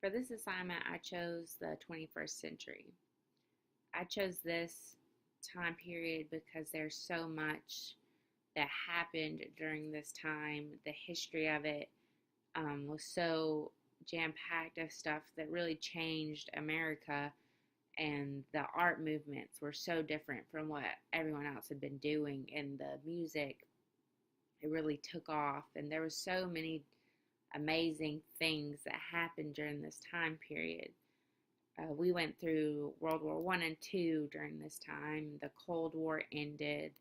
For this assignment, I chose the 21st century. I chose this time period because there's so much that happened during this time. The history of it was so jam-packed of stuff that really changed America, and the art movements were so different from what everyone else had been doing, and the music, it really took off, and there was so many amazing things that happened during this time period. We went through World War I and II during this time. The Cold War ended,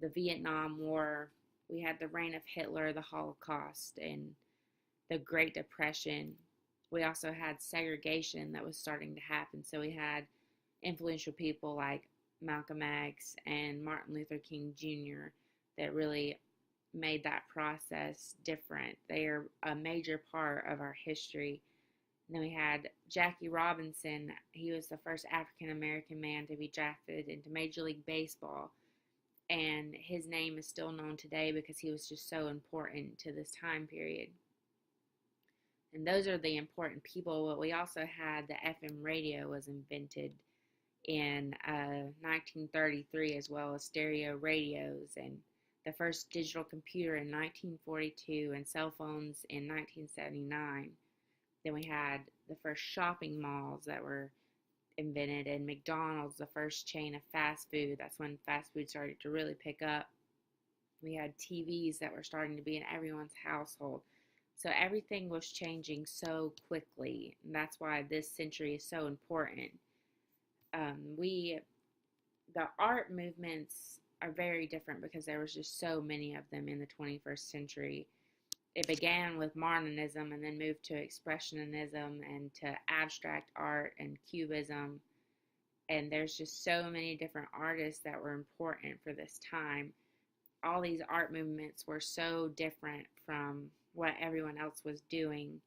the Vietnam War. We had the reign of Hitler, the Holocaust, and the Great Depression. We also had segregation that was starting to happen. So we had influential people like Malcolm X and Martin Luther King Jr. that really made that process different. They are a major part of our history. And then we had Jackie Robinson. He was the first African American man to be drafted into Major League Baseball. And his name is still known today because he was just so important to this time period. And those are the important people. But we also had the FM radio was invented in 1933, as well as stereo radios, and the first digital computer in 1942, and cell phones in 1979. Then we had the first shopping malls that were invented, and McDonald's, the first chain of fast food. That's when fast food started to really pick up. We had TVs that were starting to be in everyone's household. So everything was changing so quickly, and that's why this century is so important. The art movements are very different because there was just so many of them in the 21st century. It began with modernism and then moved to expressionism and to abstract art and cubism. And there's just so many different artists that were important for this time. All these art movements were so different from what everyone else was doing.